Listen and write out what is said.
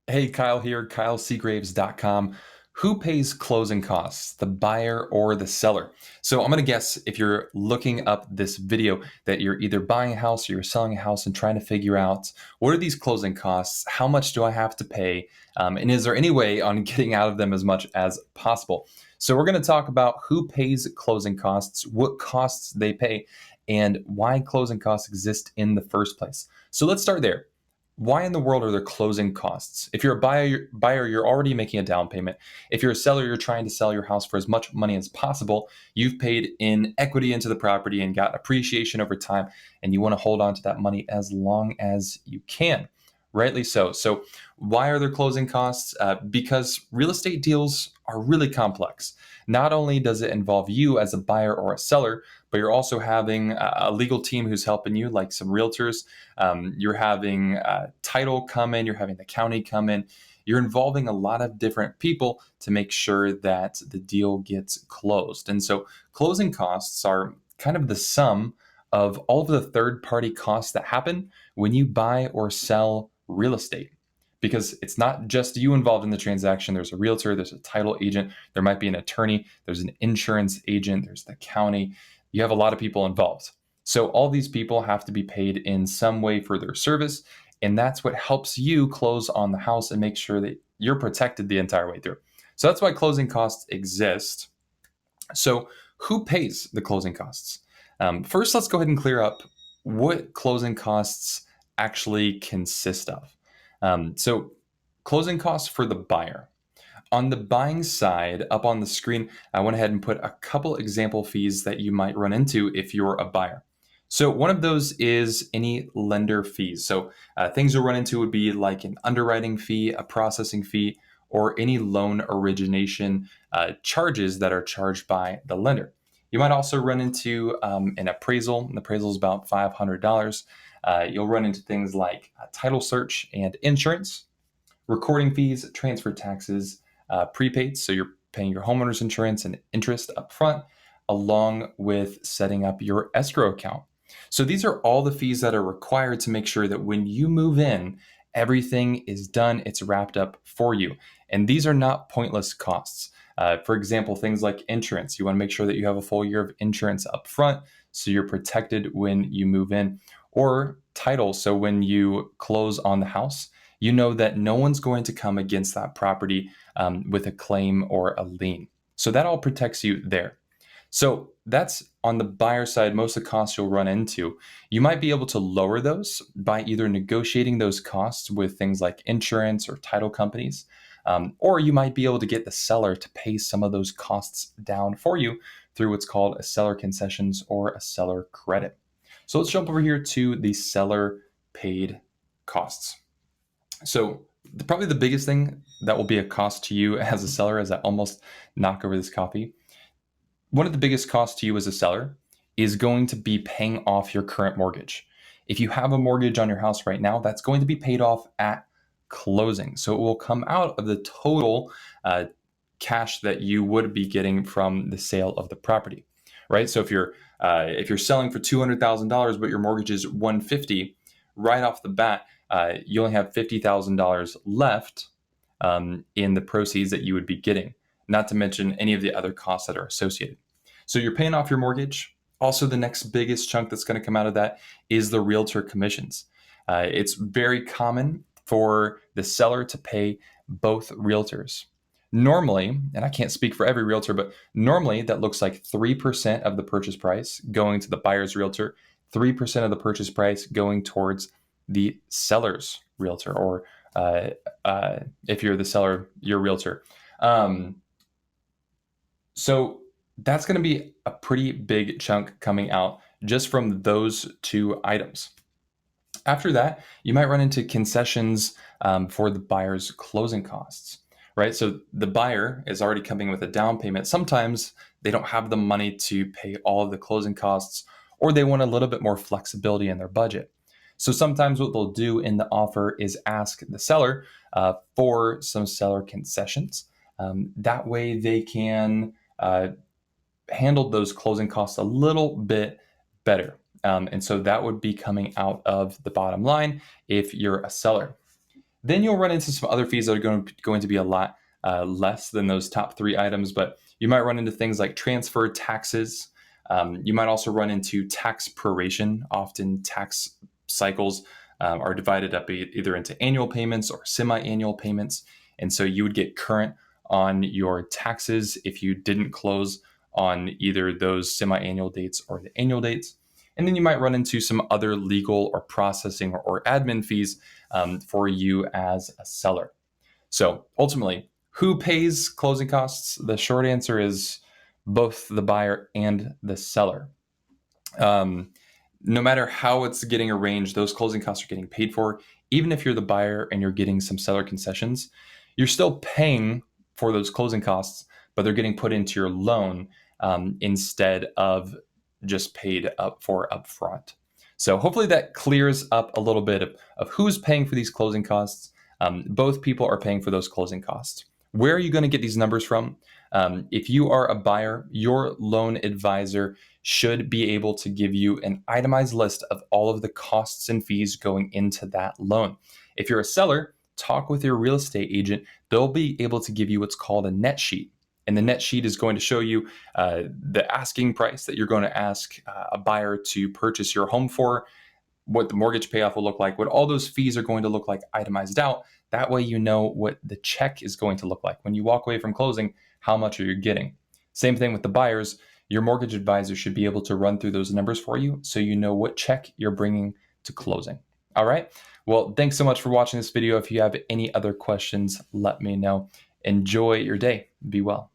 Hey, Kyle here, Seagraves.com. Who pays closing costs, the buyer or the seller? So I'm going to guess if you're looking up this video that you're either buying a house or you're selling a house and trying to figure out what are these closing costs? How much do I have to pay? And is there any way on getting out of them as much as possible? So we're going to talk about who pays closing costs, what costs they pay, and why closing costs exist in the first place. So let's start there. Why in the world are there closing costs? If you're a buyer, you're already making a down payment. If you're a seller, you're trying to sell your house for as much money as possible. You've paid in equity into the property and got appreciation over time, and you want to hold on to that money as long as you can. Rightly so. So, why are there closing costs? Because real estate deals are really complex. Not only does it involve you as a buyer or a seller, but you're also having a legal team who's helping you, like some realtors. You're having title come in, you're having the county come in. You're involving a lot of different people to make sure that the deal gets closed. And so closing costs are kind of the sum of all of the third party costs that happen when you buy or sell real estate. Because it's not just you involved in the transaction. There's a realtor, there's a title agent, there might be an attorney, there's an insurance agent, there's the county. You have a lot of people involved. So all these people have to be paid in some way for their service. And that's what helps you close on the house and make sure that you're protected the entire way through. So that's why closing costs exist. So who pays the closing costs? First, let's go ahead and clear up what closing costs actually consist of. So closing costs for the buyer. On the buying side, up on the screen, I went ahead and put a couple example fees that you might run into if you're a buyer. So one of those is any lender fees. So things you'll run into would be like an underwriting fee, a processing fee, or any loan origination charges that are charged by the lender. You might also run into an appraisal. An appraisal is about $500. You'll run into things like title search and insurance, recording fees, transfer taxes, prepaid, so you're paying your homeowner's insurance and interest up front, along with setting up your escrow account. So these are all the fees that are required to make sure that when you move in, everything is done, it's wrapped up for you. And these are not pointless costs. For example, things like insurance. You want to make sure that you have a full year of insurance up front so you're protected when you move in. Or title, so when you close on the house, you know that no one's going to come against that property with a claim or a lien. So that all protects you there. So that's on the buyer side, most of the costs you'll run into. You might be able to lower those by either negotiating those costs with things like insurance or title companies, or you might be able to get the seller to pay some of those costs down for you through what's called a seller concessions or a seller credit. So let's jump over here to the seller paid costs. So probably the biggest thing that will be a cost to you as a seller, as I almost knock over this coffee, one of the biggest costs to you as a seller is going to be paying off your current mortgage. If you have a mortgage on your house right now, that's going to be paid off at closing. So it will come out of the total cash that you would be getting from the sale of the property, right? So if you're selling for $200,000, but your mortgage is $150, right off the bat, you only have $50,000 left in the proceeds that you would be getting, not to mention any of the other costs that are associated. So you're paying off your mortgage. Also, the next biggest chunk that's going to come out of that is the realtor commissions. It's very common for the seller to pay both realtors. Normally, and I can't speak for every realtor, but normally that looks like 3% of the purchase price going to the buyer's realtor, 3% of the purchase price going towards the seller's realtor, or if you're the seller, your realtor. So that's going to be a pretty big chunk coming out just from those two items. After that, you might run into concessions for the buyer's closing costs, right? So the buyer is already coming with a down payment. Sometimes they don't have the money to pay all of the closing costs, or they want a little bit more flexibility in their budget. So sometimes what they'll do in the offer is ask the seller for some seller concessions. That way they can handle those closing costs a little bit better. And so that would be coming out of the bottom line if you're a seller. Then you'll run into some other fees that are going to be a lot less than those top 3 items, but you might run into things like transfer taxes. You might also run into tax proration. Often tax cycles are divided up either into annual payments or semi-annual payments. And so you would get current on your taxes if you didn't close on either those semi-annual dates or the annual dates. And then you might run into some other legal or processing or admin fees for you as a seller. So ultimately, who pays closing costs? The short answer is both the buyer and the seller. No matter how it's getting arranged, those closing costs are getting paid for. Even if you're the buyer and you're getting some seller concessions, you're still paying for those closing costs, but they're getting put into your loan instead of just paid up for upfront. So hopefully that clears up a little bit of who's paying for these closing costs. Both people are paying for those closing costs. Where are you going to get these numbers from? If you are a buyer, your loan advisor should be able to give you an itemized list of all of the costs and fees going into that loan. If you're a seller, talk with your real estate agent. They'll be able to give you what's called a net sheet. And the net sheet is going to show you the asking price that you're going to ask a buyer to purchase your home for, what the mortgage payoff will look like, what all those fees are going to look like itemized out. That way you know what the check is going to look like. When you walk away from closing, how much are you getting? Same thing with the buyers. Your mortgage advisor should be able to run through those numbers for you so you know what check you're bringing to closing. All right. Well, thanks so much for watching this video. If you have any other questions, let me know. Enjoy your day. Be well.